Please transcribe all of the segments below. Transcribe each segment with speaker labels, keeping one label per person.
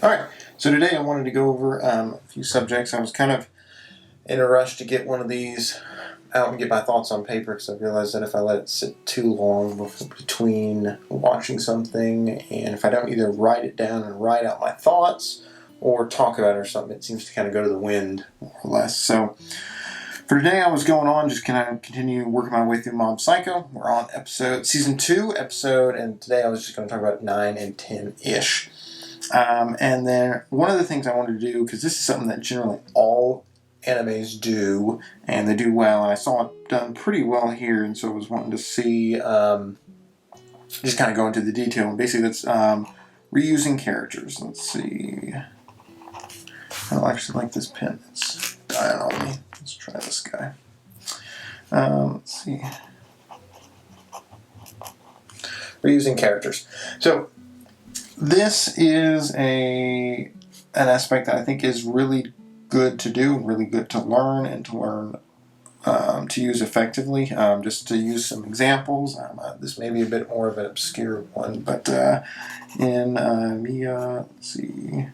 Speaker 1: Alright, so today I wanted to go over a few subjects. I was kind of in a rush to get one of these out and get my thoughts on paper because I realized that if I let it sit too long between watching something and if I don't either write it down and write out my thoughts or talk about it or something, it seems to kind of go to the wind more or less. So for today I was going on, just kind of continue working my way through Mop Psycho. We're on season 2 episode, and today I was just going to talk about 9 and 10-ish. And then one of the things I wanted to do, because this is something that generally all animes do, and they do well, and I saw it done pretty well here, and so I was wanting to see, just kind of go into the detail, and basically that's reusing characters. Let's see. I don't actually like this pen. It's dying on me. Let's try this guy. Let's see. Reusing characters. So this is an aspect that I think is really good to do, really good to learn, and to learn to use effectively. Just to use some examples, this may be a bit more of an obscure one, but in let's see,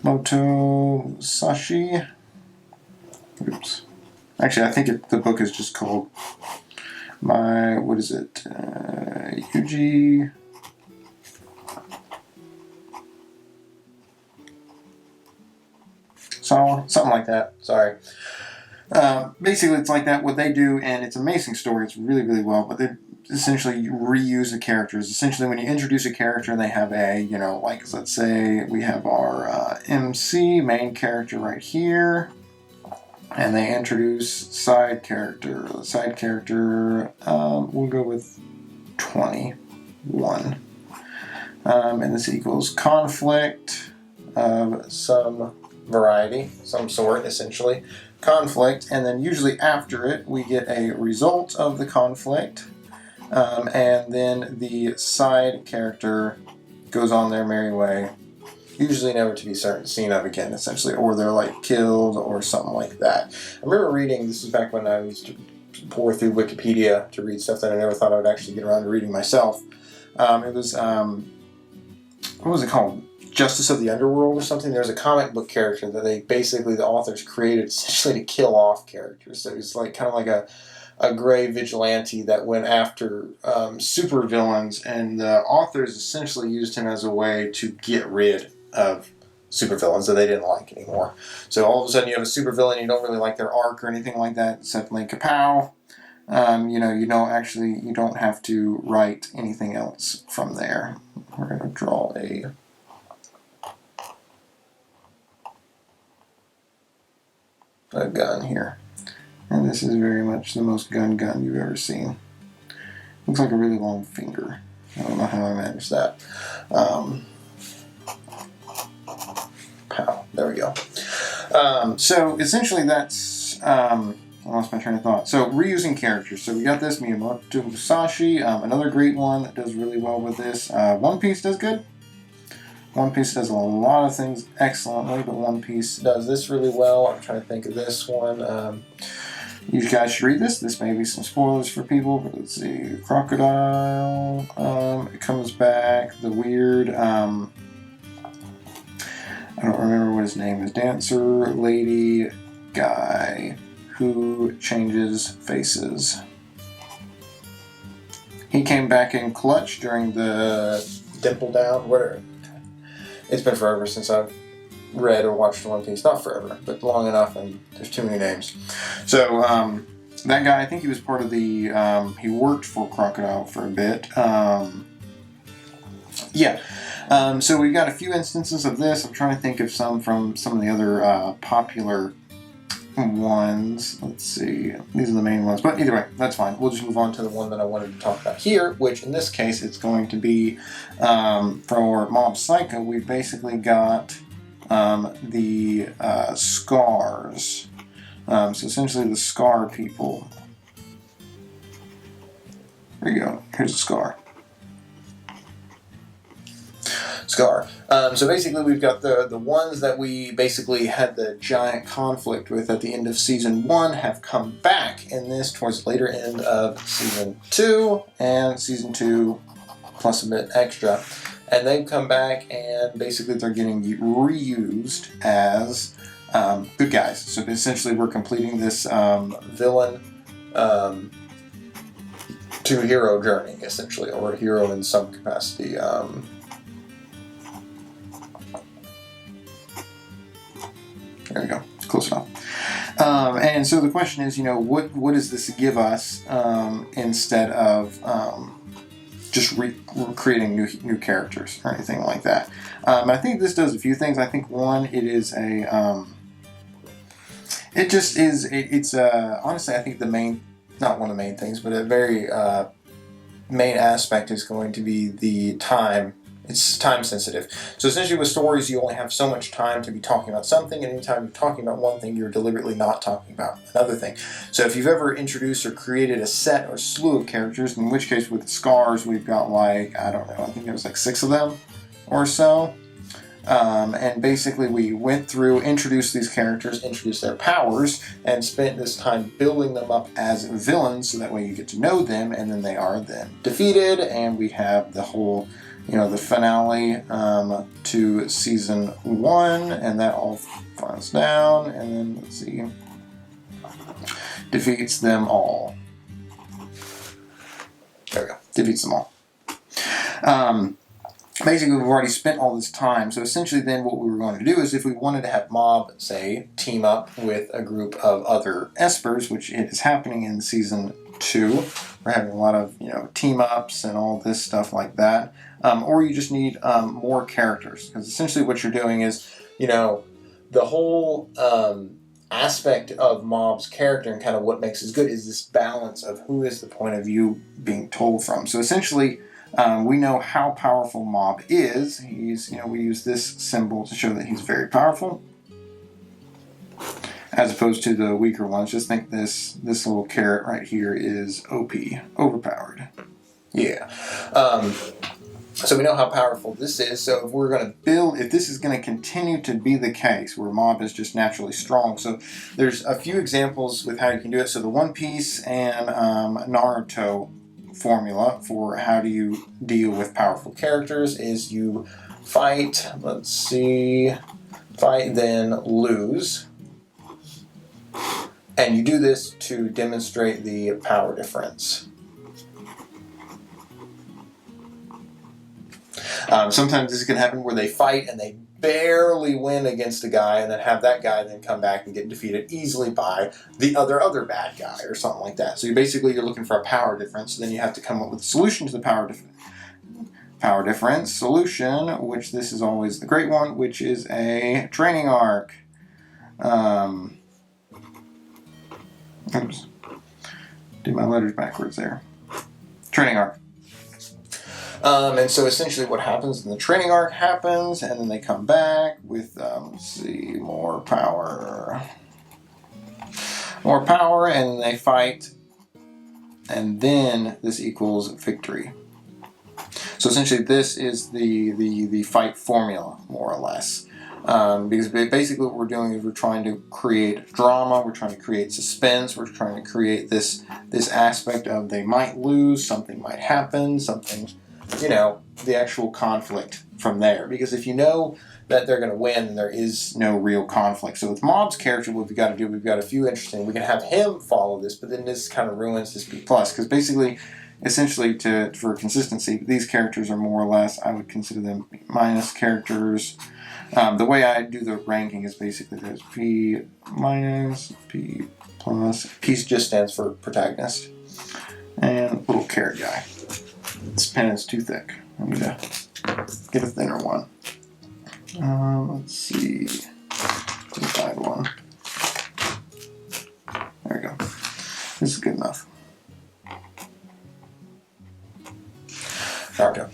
Speaker 1: Moto Sashi. Oops. Actually, I think the book is just called what is it? Yuji. So, something like that. Sorry. Basically, it's like that, what they do, and it's an amazing story. It's really, really well, but they essentially reuse the characters. Essentially, when you introduce a character, they have like, let's say we have our MC, main character right here, and they introduce side character. The side character, we'll go with 21. And this equals conflict of some variety, some sort, essentially. Conflict, and then usually after it, we get a result of the conflict, and then the side character goes on their merry way, usually never to be seen of again, essentially, or they're like killed or something like that. I remember reading, this is back when I used to pour through Wikipedia to read stuff that I never thought I would actually get around to reading myself. It was, what was it called? Justice of the Underworld or something. There's a comic book character that the authors created essentially to kill off characters. So it's like kind of like a gray vigilante that went after super villains, and the authors essentially used him as a way to get rid of super villains that they didn't like anymore. So all of a sudden you have a super villain, you don't really like their arc or anything like that, suddenly kapow. You don't have to write anything else from there. We're going to draw a gun here. And this is very much the most gun you've ever seen. Looks like a really long finger. I don't know how I managed that. Pow. There we go. So essentially that's... I lost my train of thought. So reusing characters. So we got this, Miyamoto Musashi. Another great one that does really well with this. One Piece does good. One Piece does a lot of things excellently, but One Piece does this really well. I'm trying to think of this one. You guys should read this. This may be some spoilers for people, but let's see. Crocodile. It comes back. The weird, I don't remember what his name is. Dancer, lady, guy who changes faces. He came back in clutch during the Dimple Down, whatever. It's been forever since I've read or watched One Piece. Not forever, but long enough, and there's too many names. So, that guy, I think he was part of the, he worked for Crocodile for a bit. So we've got a few instances of this. I'm trying to think of some from some of the other popular ones. Let's see. These are the main ones. But either way, that's fine. We'll just move on to the one that I wanted to talk about here, which in this case it's going to be for Mop Psycho. We've basically got the scars. So essentially the scar people. There you go. Here's a scar. Scar. So basically we've got the ones that we basically had the giant conflict with at the end of Season 1 have come back in this towards the later end of Season 2 and Season 2 plus a bit extra. and they come back and basically they're getting reused as good guys. So essentially we're completing this villain to hero journey, essentially, or hero in some capacity. There we go, close enough. And so the question is, what does this give us instead of just creating new characters or anything like that? I think this does a few things. I think one, it is a it's honestly, I think the main, not one of the main things, but a very main aspect is going to be the time. It's time sensitive. So essentially with stories, you only have so much time to be talking about something, and anytime you're talking about one thing, you're deliberately not talking about another thing. So if you've ever introduced or created a set or slew of characters, in which case with Scars, we've got like, I don't know, I think it was like 6 of them or so. And basically we went through, introduced these characters, introduced their powers, and spent this time building them up as villains, so that way you get to know them, and then they are then defeated, and we have the whole, the finale to season 1, and that all falls down, and then, let's see, defeats them all. There we go, defeats them all. Basically, we've already spent all this time, so essentially then what we were going to do is if we wanted to have Mob, say, team up with a group of other Espers, which it is happening in season 2, we're having a lot of, team-ups and all this stuff like that, or you just need more characters, because essentially what you're doing is, the whole aspect of Mob's character and kind of what makes it good is this balance of who is the point of view being told from. So essentially, we know how powerful Mob is. He's, we use this symbol to show that he's very powerful, as opposed to the weaker ones. Just think this little carrot right here is OP, overpowered. Yeah. So we know how powerful this is. So if we're going to if this is going to continue to be the case, where Mob is just naturally strong. So there's a few examples with how you can do it. So the One Piece and Naruto formula for how do you deal with powerful characters is you fight, fight then lose, and you do this to demonstrate the power difference. Sometimes this can happen where they fight and they barely win against a guy, and then have that guy then come back and get defeated easily by the other bad guy or something like that. So you're looking for a power difference. So then you have to come up with a solution to the power difference solution, which this is always the great one, which is a training arc. Oops, did my letters backwards there. Training arc. And so essentially what happens in the training arc happens, and then they come back with, more power, and they fight, and then this equals victory. So essentially this is the fight formula, more or less. Because basically what we're doing is we're trying to create drama, we're trying to create suspense, we're trying to create this aspect of they might lose, something might happen, the actual conflict from there. Because if you know that they're going to win, then there is no real conflict. So with Mob's character, what we've got to do, we've got a few interesting, we can have him follow this, but then this kind of ruins his B+. Because basically, essentially, for consistency, these characters are more or less, I would consider them B- characters. The way I do the ranking is basically there's P-, P+. P just stands for protagonist. And little carrot guy. This pen is too thick. I need to get a thinner one. Let's see. Let's find one. There we go. This is good enough. Okay.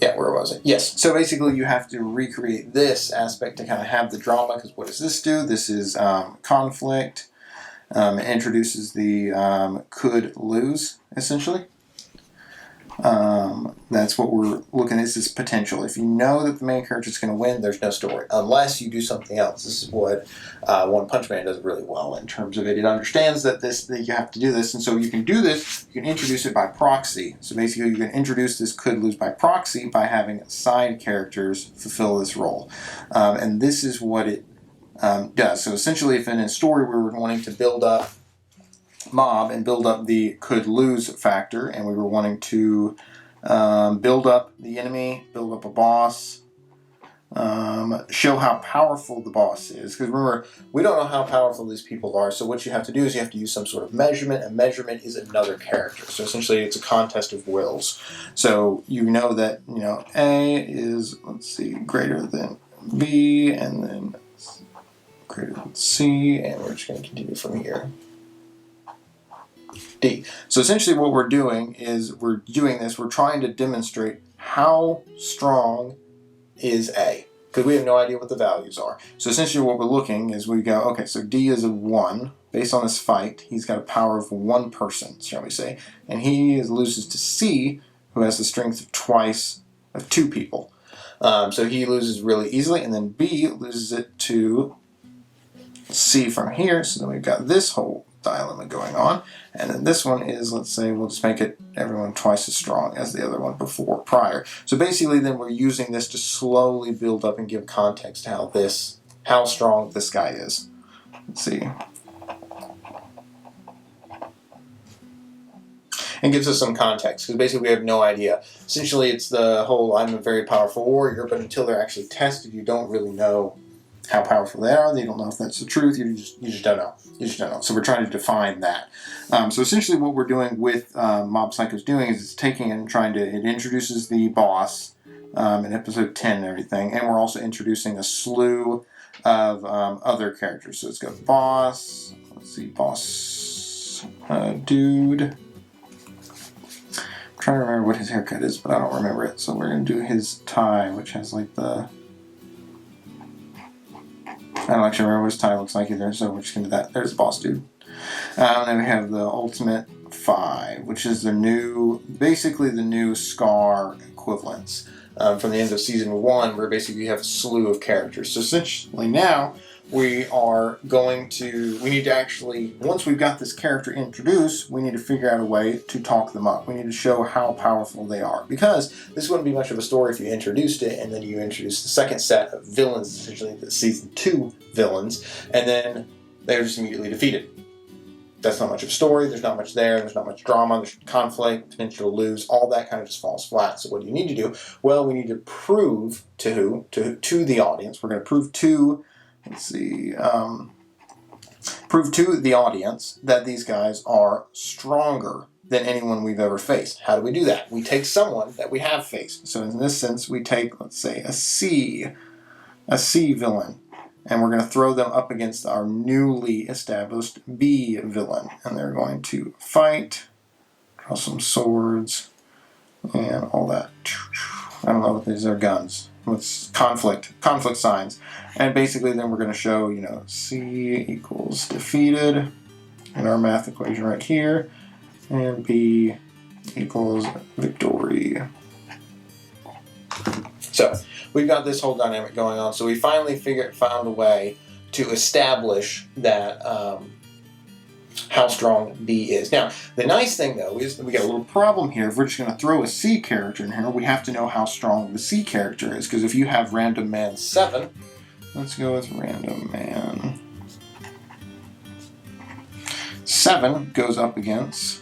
Speaker 1: Yeah, where was it? Yes. So basically you have to recreate this aspect to kind of have the drama, because what does this do? This is conflict. It introduces the could lose, essentially. That's what we're looking at, is this potential. If you know that the main character is going to win, there's no story, unless you do something else. This is what One Punch Man does really well in terms of it. It understands that you have to do this, and so you can do this, you can introduce it by proxy. So basically you can introduce this could lose by proxy by having side characters fulfill this role. And this is what it does. So essentially, if in a story we were wanting to build up Mob and build up the could lose factor, and we were wanting to build up the enemy, build up a boss, show how powerful the boss is. Because remember, we don't know how powerful these people are, so what you have to do is you have to use some sort of measurement, and measurement is another character. So essentially it's a contest of wills. So you know that, A is, let's see, greater than B, and then greater than C, and we're just going to continue from here. D. So essentially what we're doing is we're trying to demonstrate how strong is A, because we have no idea what the values are. So essentially what we're looking is we go, okay, so D is a 1. Based on this fight, he's got a power of 1 person, shall we say, and he loses to C, who has the strength of twice of 2 people. So he loses really easily, and then B loses it to C from here, so then we've got this whole dilemma going on. And then this one is, let's say, we'll just make it everyone twice as strong as the other one prior. So basically then we're using this to slowly build up and give context to how strong this guy is. Let's see. And gives us some context, because basically we have no idea. Essentially it's the whole, I'm a very powerful warrior, but until they're actually tested, you don't really know how powerful they are. They don't know if that's the truth. You just don't know. You just don't know. So we're trying to define that. So essentially what we're doing with Mop Psycho's doing is it's taking and it introduces the boss in episode 10 and everything, and we're also introducing a slew of other characters. So it's got boss, let's see, boss dude. I'm trying to remember what his haircut is, but I don't remember it. So we're going to do his tie, which has like I don't actually remember what his tie looks like either, so we're just going to do that. There's the boss dude. Then we have the Ultimate 5, which is basically the new Scar equivalents from the end of Season 1, where basically you have a slew of characters. So essentially now we need to actually, once we've got this character introduced, we need to figure out a way to talk them up. We need to show how powerful they are, because this wouldn't be much of a story if you introduced it and then you introduced the second set of villains, essentially the Season 2 villains, and then they were just immediately defeated. That's not much of a story, there's not much there's not much drama, there's conflict, potential to lose, all that kind of just falls flat. So what do you need to do? Well, we need to prove to the audience, we're going to prove to prove to the audience that these guys are stronger than anyone we've ever faced. How do we do that? We take someone that we have faced. So in this sense, we take, let's say, a C villain, and we're going to throw them up against our newly established B villain, and they're going to fight, draw some swords, and all that. I don't know what these are, guns. What's conflict signs. And basically then we're going to show, C equals defeated in our math equation right here, and B equals victory. So we've got this whole dynamic going on. So we finally found a way to establish that how strong B is. Now, the nice thing, though, is that we got a little problem here. If we're just going to throw a C character in here, we have to know how strong the C character is, because if you have Random Man 7, let's go with Random Man 7 goes up against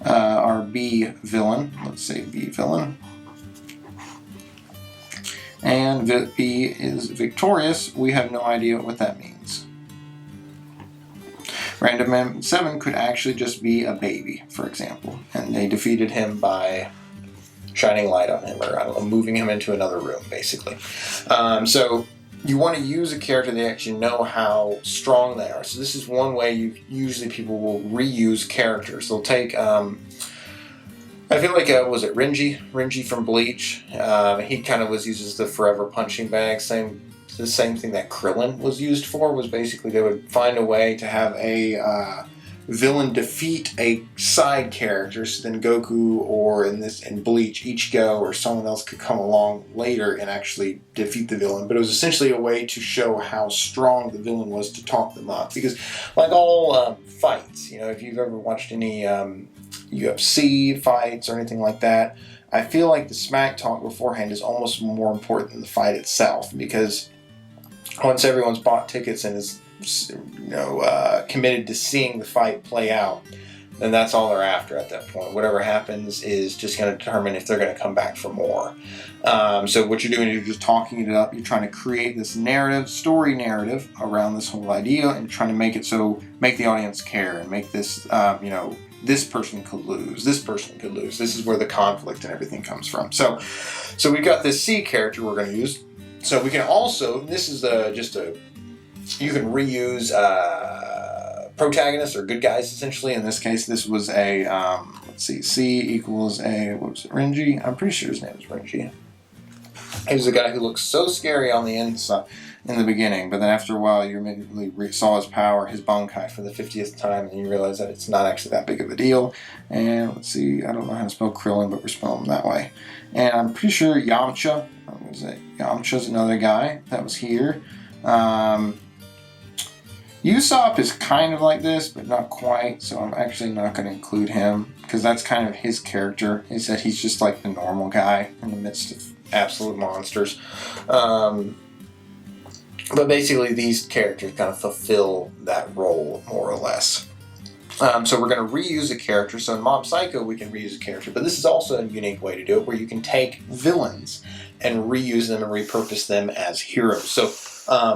Speaker 1: our B villain. Let's say B villain. And B is victorious. We have no idea what that means. Random Man 7 could actually just be a baby, for example, and they defeated him by shining light on him, or I don't know, moving him into another room, basically. So you want to use a character that actually know how strong they are. So this is one way usually people will reuse characters. They'll take, I feel like, was it Renji? Renji from Bleach. He kind of was used as the forever punching bag, the same thing that Krillin was used for, was basically they would find a way to have a villain defeat a side character, so then Goku or in Bleach Ichigo or someone else could come along later and actually defeat the villain. But it was essentially a way to show how strong the villain was to talk them up. Because like all fights, you know, if you've ever watched any UFC fights or anything like that, I feel like the smack talk beforehand is almost more important than the fight itself, because once everyone's bought tickets and is committed to seeing the fight play out, then that's all they're after at that point. Whatever happens is just going to determine if they're going to come back for more. So what you're doing is you're just talking it up. You're trying to create this narrative, story narrative around this whole idea, and trying to make the audience care and make this, this person could lose, this person could lose. This is where the conflict and everything comes from. So we've got this C character we're going to use. So we can also, this is you can reuse protagonists or good guys, essentially. In this case, this was a, C equals a, what was it, Renji? I'm pretty sure his name was Renji. He was a guy who looked so scary on the inside in the beginning, but then after a while you immediately saw his power, his Bankai, for the 50th time, and you realize that it's not actually that big of a deal. And let's see, I don't know how to spell Krillin, but we're spelling him that way. And I'm pretty sure Yamcha, what was it? Yamcha's another guy that was here. Usopp is kind of like this, but not quite, so I'm actually not going to include him, because that's kind of his character, is that he's just like the normal guy in the midst of absolute monsters. But basically these characters kind of fulfill that role, more or less. So we're going to reuse a character. So in Mop Psycho we can reuse a character, but this is also a unique way to do it, where you can take villains and reuse them and repurpose them as heroes. So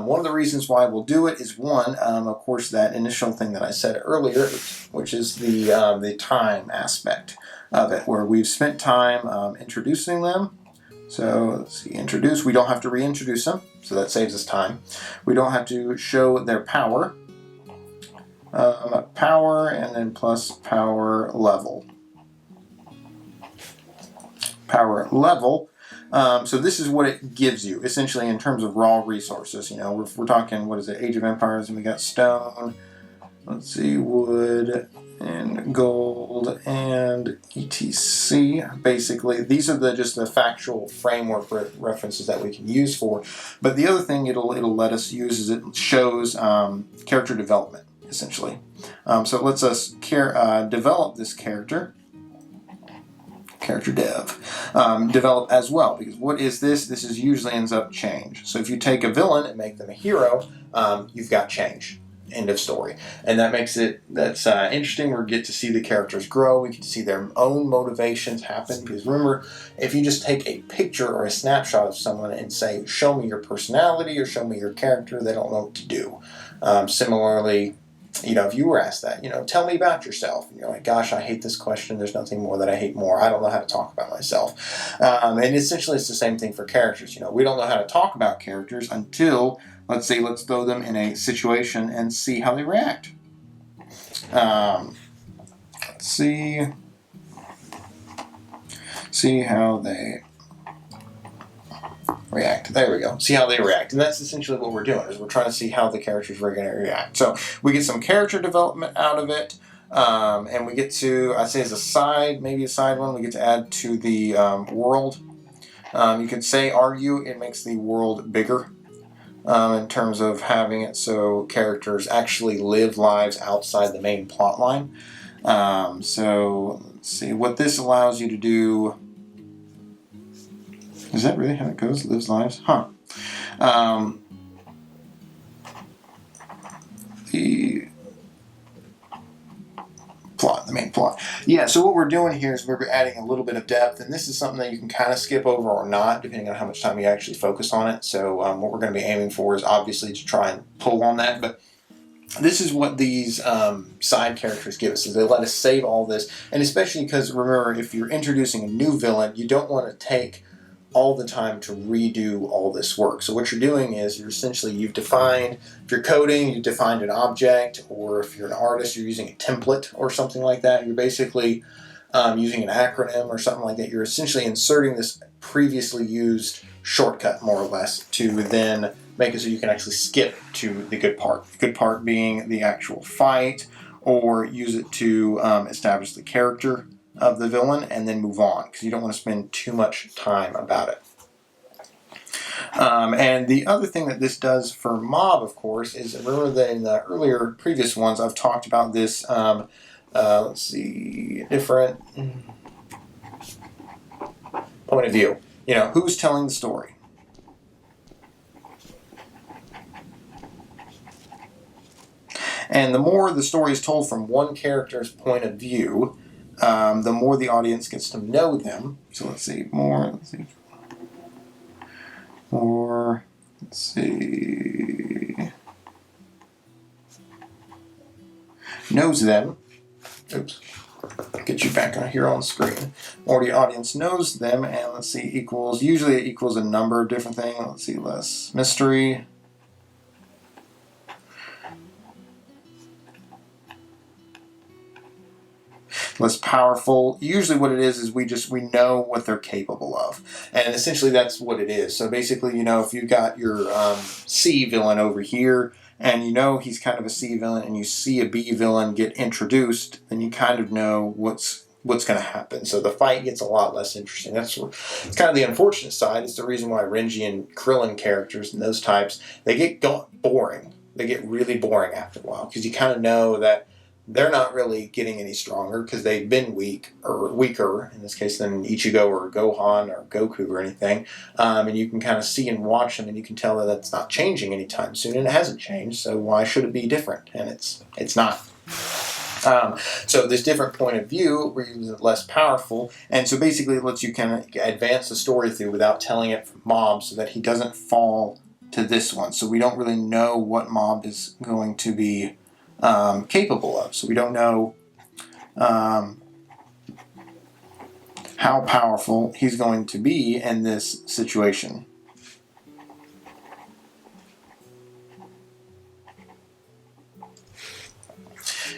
Speaker 1: one of the reasons why we'll do it is one, of course, that initial thing that I said earlier, which is the time aspect of it, where we've spent time introducing them. So let's see, introduce. We don't have to reintroduce them, so that saves us time. We don't have to show their power. Power and then plus power level. Power level. So this is what it gives you, essentially, in terms of raw resources. You know, we're talking, what is it, Age of Empires, and we got stone, let's see, wood, and gold, and etc. Basically, these are just the factual framework references that we can use for. But the other thing it'll let us use is it shows character development, essentially. So it lets us develop this character dev, develop as well, because what is this? This is usually ends up change. So if you take a villain and make them a hero, you've got change. End of story. And that makes that's interesting. We get to see the characters grow. We get to see their own motivations happen. Because remember, if you just take a picture or a snapshot of someone and say, show me your personality or show me your character, they don't know what to do. Similarly, if you were asked that, tell me about yourself. And you're like, gosh, I hate this question. There's nothing more that I hate more. I don't know how to talk about myself. And essentially it's the same thing for characters. We don't know how to talk about characters until, let's throw them in a situation and see how they react. Let's see how they react. There we go. See how they react. And that's essentially what we're doing, is we're trying to see how the characters are going to react. So we get some character development out of it. And we get to, I say as a side, maybe a side one, we get to add to the world. You could say argue, it makes the world bigger. In terms of having it so characters actually live lives outside the main plot line. So let's see what this allows you to do. Is that really how it goes? Lives lives? Huh. The main plot. Yeah, so what we're doing here is we're adding a little bit of depth, and this is something that you can kind of skip over or not, depending on how much time you actually focus on it. So what we're going to be aiming for is obviously to try and pull on that, but this is what these side characters give us, is they let us save all this, and especially because, remember, if you're introducing a new villain, you don't want to take all the time to redo all this work. So what you're doing is you've defined, if you're coding, you've defined an object, or if you're an artist, you're using a template or something like that. You're basically using an acronym or something like that. You're essentially inserting this previously used shortcut, more or less, to then make it so you can actually skip to the good part. The good part being the actual fight, or use it to establish the character of the villain and then move on, because you don't want to spend too much time about it. And the other thing that this does for Mob, of course, is, remember that in the earlier previous ones I've talked about this, let's see, different point of view. You know, who's telling the story? And the more the story is told from one character's point of view, the more the audience gets to know them. So let's see, let's see, knows them. Oops. Get you back on here on screen. More the audience knows them, and let's see, usually it equals a number of different things. Let's see, less mystery. Less powerful. Usually what it is we know what they're capable of. And essentially that's what it is. So basically, you know, if you've got your C villain over here, and you know he's kind of a C villain, and you see a B villain get introduced, then you kind of know what's going to happen. So the fight gets a lot less interesting. It's kind of the unfortunate side. It's the reason why Renji and Krillin characters and those types, they get boring. They get really boring after a while, because you kind of know that they're not really getting any stronger because they've been weaker in this case than Ichigo or Gohan or Goku or anything. And you can kind of see and watch them, and you can tell that that's not changing anytime soon, and it hasn't changed. So why should it be different? And it's not. So this different point of view where you're less powerful, and so basically it lets you kind of advance the story through without telling it from Mob, so that he doesn't fall to this one. So we don't really know what Mob is going to be capable of. So we don't know how powerful he's going to be in this situation.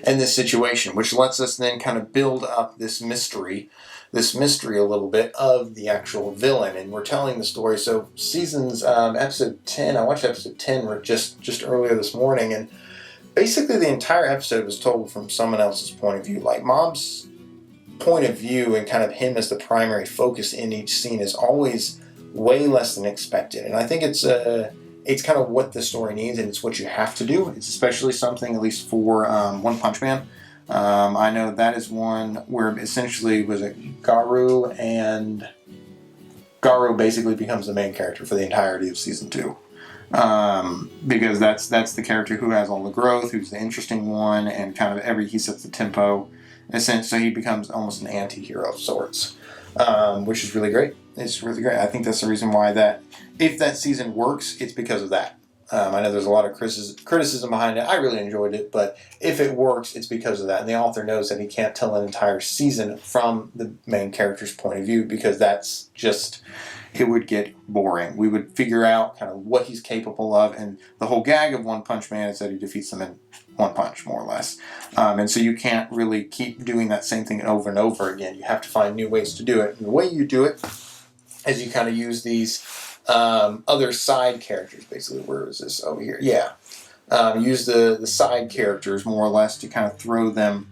Speaker 1: Which lets us then kind of build up this mystery a little bit of the actual villain, and we're telling the story. So seasons, episode 10, I watched episode 10 just earlier this morning, and basically the entire episode was told from someone else's point of view. Like Mob's point of view and kind of him as the primary focus in each scene is always way less than expected. And I think it's kind of what the story needs, and it's what you have to do. It's especially something, at least for One Punch Man. I know that is one where essentially Garu basically becomes the main character for the entirety of season 2. Because that's the character who has all the growth, who's the interesting one, and kind of he sets the tempo. So he becomes almost an anti-hero of sorts, which is really great. It's really great. I think that's the reason why if that season works, it's because of that. I know there's a lot of criticism behind it. I really enjoyed it, but if it works, it's because of that. And the author knows that he can't tell an entire season from the main character's point of view, because that's just... it would get boring. We would figure out kind of what he's capable of, and the whole gag of One Punch Man is that he defeats them in one punch, more or less. And so you can't really keep doing that same thing over and over again. You have to find new ways to do it. And the way you do it is you kind of use these other side characters, basically. Where is this? Over here. Yeah. Use the side characters, more or less, to kind of throw them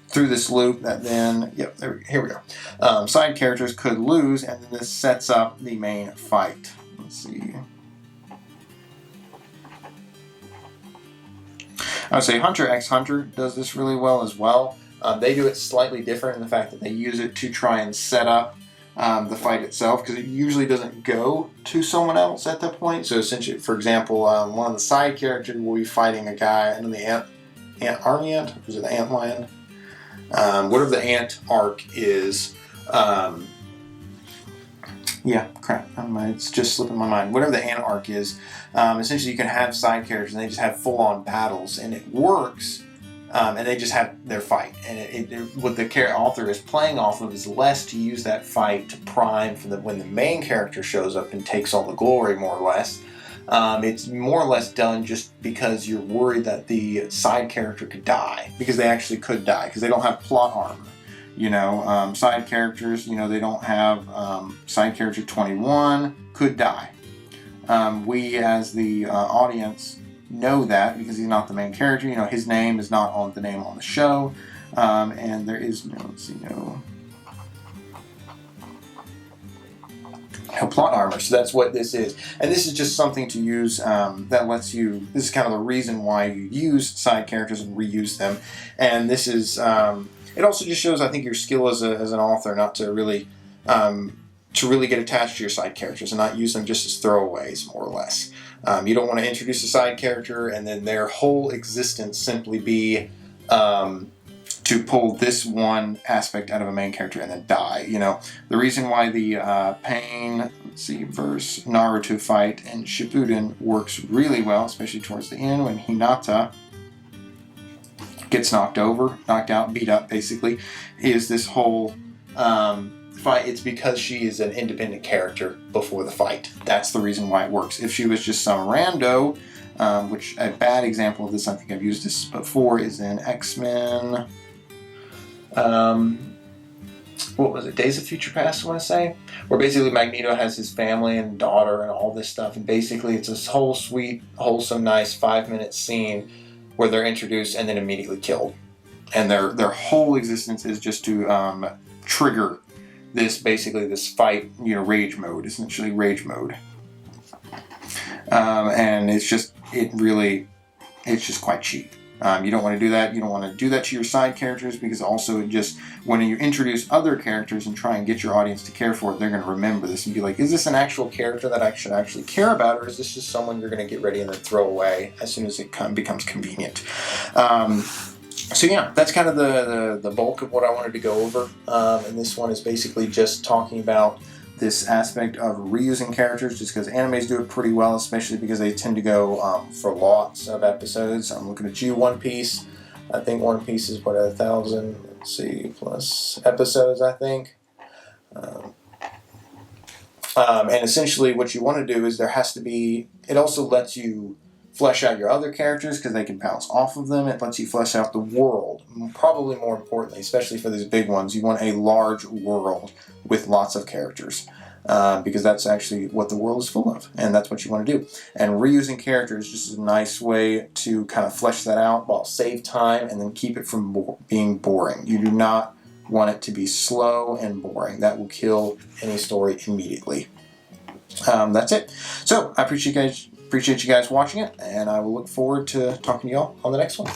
Speaker 1: through this loop that then, here we go. Side characters could lose, and then this sets up the main fight. Let's see. I would say Hunter x Hunter does this really well as well. They do it slightly different in the fact that they use it to try and set up the fight itself, because it usually doesn't go to someone else at that point. So essentially, for example, one of the side characters will be fighting a guy in the army ant? Was it the ant lion? Whatever the ant arc is, it's just slipping my mind. Whatever the ant arc is, essentially you can have side characters and they just have full-on battles, and it works, and they just have their fight. And what the author is playing off of is less to use that fight to prime for when the main character shows up and takes all the glory, more or less. It's more or less done just because you're worried that the side character could die, because they actually could die, because they don't have plot armor. Side characters, they don't have side character 21 could die. We as the audience know that because he's not the main character. You know, his name is not on the name on the show, and there is no, let's see, no plot armor. So that's what this is, and this is just something to use that lets you. This is kind of the reason why you use side characters and reuse them, and this is. It also just shows, I think, your skill as an author, not to really get attached to your side characters and not use them just as throwaways, more or less. You don't want to introduce a side character and then their whole existence simply be to pull this one aspect out of a main character and then die. You know, the reason why the Pain, versus Naruto fight in Shippuden works really well, especially towards the end when Hinata gets knocked out, beat up, basically, is this whole fight. It's because she is an independent character before the fight. That's the reason why it works. If she was just some rando, which a bad example of this, I think I've used this before, is in X-Men. What was it? Days of Future Past, I want to say? Where basically Magneto has his family and daughter and all this stuff, and basically it's this whole sweet, wholesome, nice 5-minute scene where they're introduced and then immediately killed. And their whole existence is just to trigger this fight, rage mode, essentially rage mode. And it's just quite cheap. You don't want to do that. You don't want to do that to your side characters, because also when you introduce other characters and try and get your audience to care for it, they're going to remember this and be like, is this an actual character that I should actually care about, or is this just someone you're going to get ready and then throw away as soon as it becomes convenient? So yeah, that's kind of the bulk of what I wanted to go over. And this one is basically just talking about this aspect of reusing characters, just because animes do it pretty well, especially because they tend to go for lots of episodes. I'm looking at you, One Piece. I think One Piece is 1,000, plus episodes, I think. And essentially what you want to do is it also lets you flesh out your other characters because they can bounce off of them. It lets you flesh out the world. Probably more importantly, especially for these big ones, you want a large world with lots of characters, because that's actually what the world is full of, and that's what you want to do. And reusing characters is just a nice way to kind of flesh that out while save time and then keep it from being boring. You do not want it to be slow and boring. That will kill any story immediately. That's it. So I appreciate you guys watching it, and I will look forward to talking to y'all on the next one.